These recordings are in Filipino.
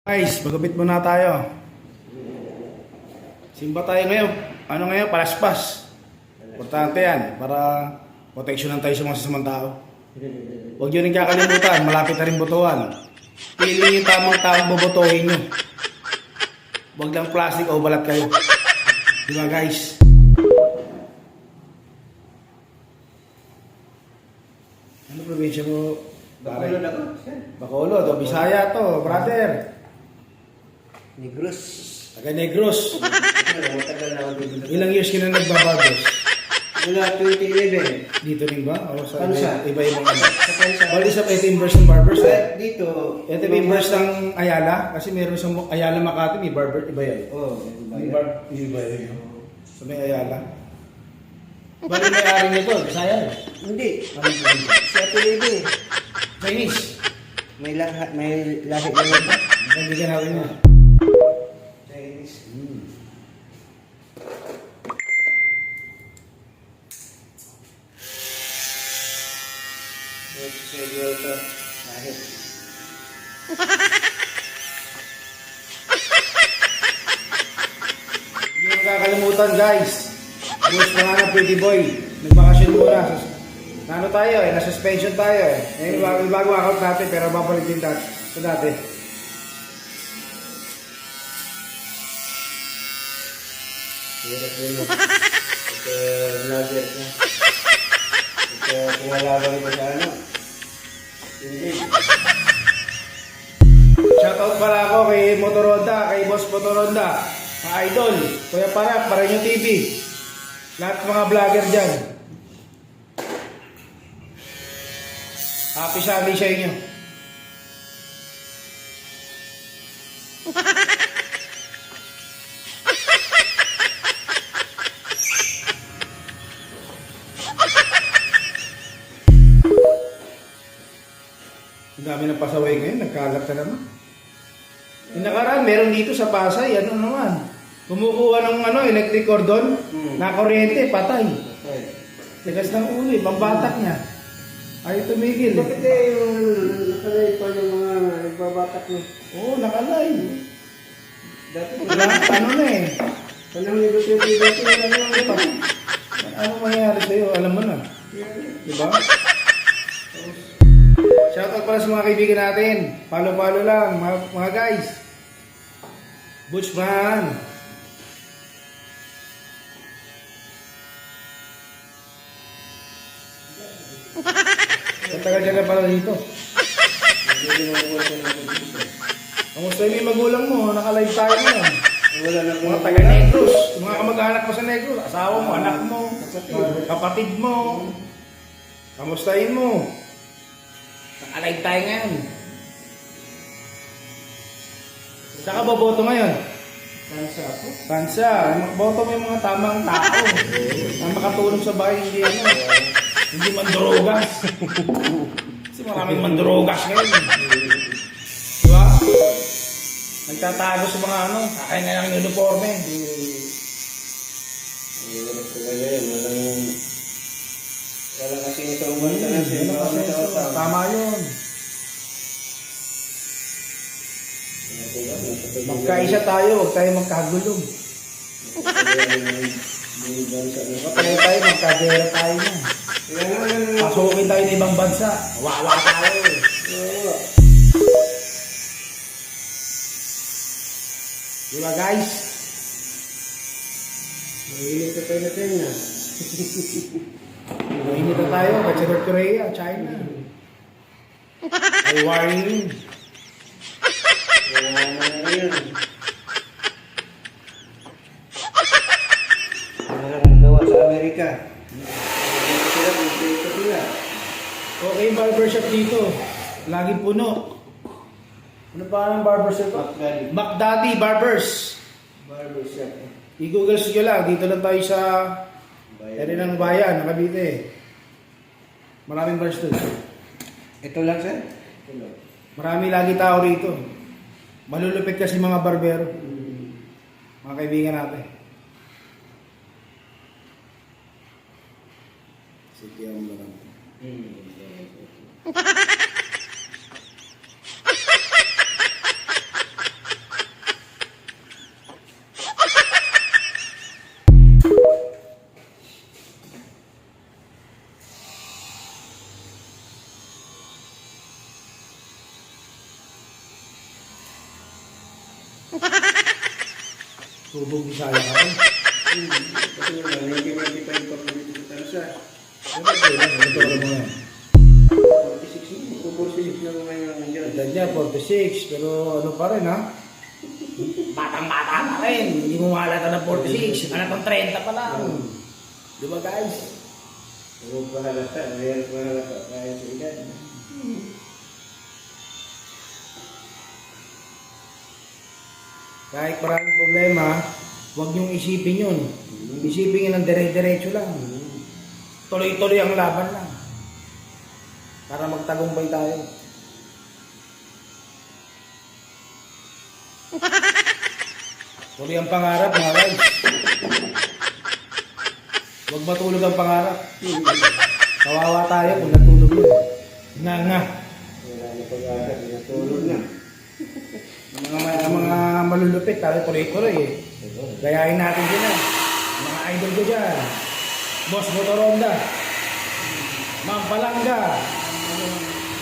Guys, magupit muna tayo. Simba tayo ngayon. Ano ngayon? Palaspas. Importante yan para proteksyonan tayo sa mga sasamang tao. Huwag nyo rin kakalimutan, malapit na rin botohan. Pili yung tamang taong bobotohin nyo. Huwag lang plastic o balat kayo. Diba guys? Ano probinsya mo? Bacolod ako. Bacolod, o Bisaya to, brother. Negros. Taga Negros. Matagal na ako dito. Ilang years ka na nagbabarbers? Mula 2011. Dito rin ba? O sa Kansa. iba yung mga ano? Sa Kansa. All is up, ito yung verse ng barbers. Dito. Ito yung verse ng Ayala. Kasi meron sa Ayala Makati, may barber. Iba yan. Oh, Iba yan. So may Ayala. Bali may ari nito. Bisaya. Hindi. Ano po yun? Sa Pilipi. Chinese. May lahi na yun. Hindi ka natin na. Chinese. Siguro ito. Lahit. Hindi mo kakalimutan guys. Boss na nga na pretty boy. Nagbakasyon muna. Ano tayo eh, na-suspension tayo eh. Eh, bago account natin pero babalik din sa dati. Hirap yun. Ito vlogger niya. Ito pinalaban ko sa ano. Hindi. Shoutout pala ako kay Motoronda, kay Boss Motoronda, ka idol, Kuya Parak, Pareño TV. Lahat ng mga vlogger dyan. Happy Sunday sa inyo. Ang dami ng pasaway ngayon, nagkalat na naman. Yung nakaraan, meron dito sa Pasay, ano naman, kumukuha ng electric cordon, na kuryente, patay. Tigas ng ulo, pambatak niya. Ayaw tumigil. Bakit yung nakalay pa yung mga nagbabatak niya? Oo, nakalay. Dati Ano na eh. panahon ni Duterte dati wala naman ito. Ano mangyayari sa'yo, alam mo na. Diba? Shoutout pala sa mga kaibigan natin. Follow lang, mga guys. Butchman. Katagal ka na pala dito. Kamusta yung magulang mo? Naka-live tayo na. Wala na Mga taga Negros, mga kamag-anak mo sa Negros, asawa mo, anak mo, kapatid mo. Kamustahin mo? Naka-live tayo ngayon. Saan ka boboto ngayon? Kansa ako. Tansa, boto mo yung mga tamang tao. Na makatulong sa bahay, hindi mandrogas. Kasi maraming mandrogas ngayon. Diba? Nagtatago sa mga kakain nga ng uniforme. Wala kasi ito ang bansa na siya. Tama yun. Magkaisa tayo, huwag tayo magkagulong. Tayo, magkagera tayo na. Pasukin tayo ng ibang bansa. Wawa tayo. Diba guys? Mainit ka tayo na tayo na. Mainit na tayo, ba't sa North Korea, China. Ay warning. Wala na yun. Wala nang gawa sa Amerika. Dito sila. Okay, barbershop dito. Laging puno. Ano pa ang barbershop? McDaddy Barbers. Barbershop. I-google nyo lang. Dito lang tayo sa area ng bayan, Cavite. Maraming branch doon. Ito lang sir? Ito lang. Marami lagi tao rito. Malulupit kasi mga barbero. Mga kaibigan natin. Sige, ang marami. Tubog Bisaya ka rin. Kasi nga, 1995 pa po dito sa Tansa. Ano ito alam mo yan? 46 na ngayon ang nandiyan. Edad niya, 46. Pero ano pa rin ha? Batang-bata pa rin. Hindi mo mahalata ng 46. Anak ng 30 pa lang. Di ba guys? Huwag pahalata, mayroon pahalata kaya sa edad. Kahit maraming problema, huwag niyong isipin yun. Isipin yun ng dire-diretso lang. Tuloy-tuloy ang laban lang. Para magtagumpay tayo. Tuloy ang pangarap, mga guys. Huwag matulog ang pangarap. Kawawa tayo kung natulog yun. Nga. Wala na pag-aaral, natulog na. Mga malulupit, tayo tuloy-tuloy eh. Gayahin natin sila. Mga idol ko dyan. Boss Motoronda. Ma'am Palangga.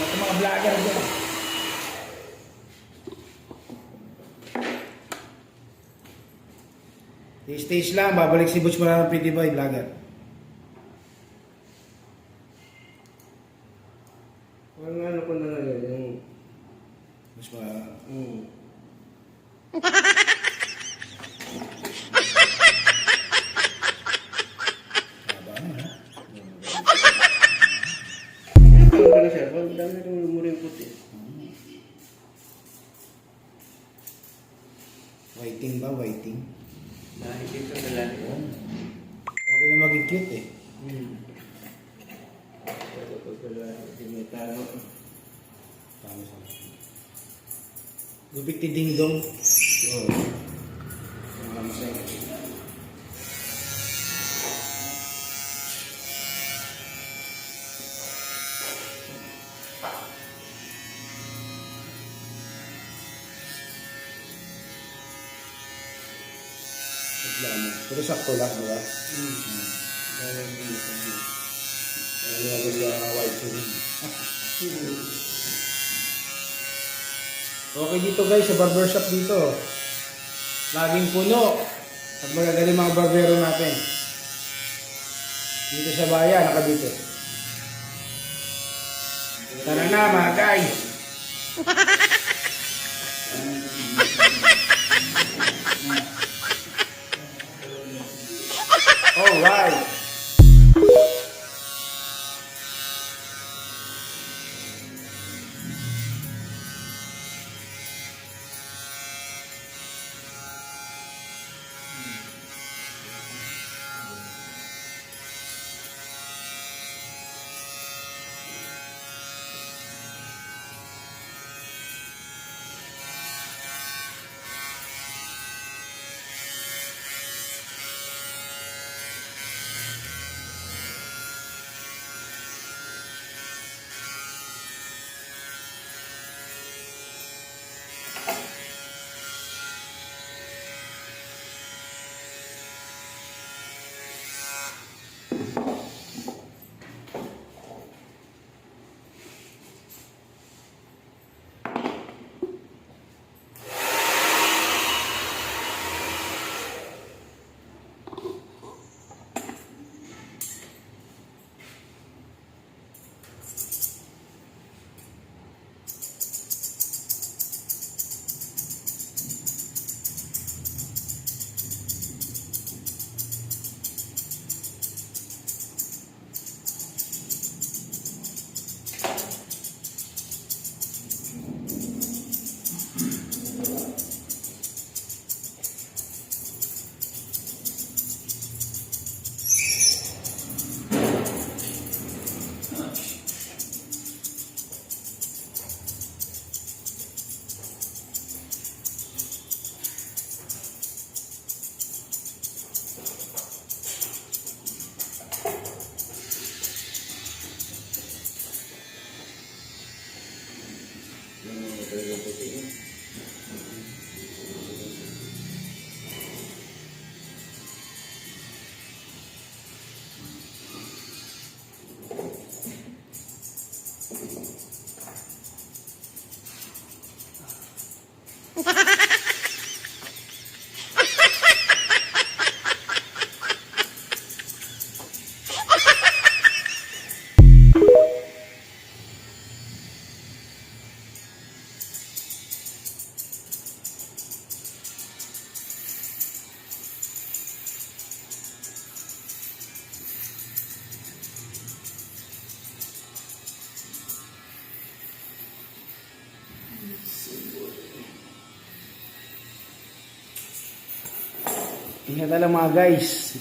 At mga vlogger dyan. Stage lang, babalik si Butch Moran ng Pretty Boy vlogger. Ang ano ko na lang yun, yung... Butch Moran. Haba na, ha? Ano ka na siya? Ang dami na itong lumuring puti. Waiting ba? Waiting. Nakikita na lang yun. Okay na maging cute eh. Pero pag wala, hindi may tama. Tama sa Gupit ti Ding Dong. Oo. Ang masaya. Pero sakto lang, di ba? Parang hindi ko yun. Ano agad yung white ring. Okay dito guys, sa barbershop dito. Laging puno. At magagaling mga barbero natin. Dito sa bayan, nakabito. Tara na mga guys! Alright! Ingat lang mga guys.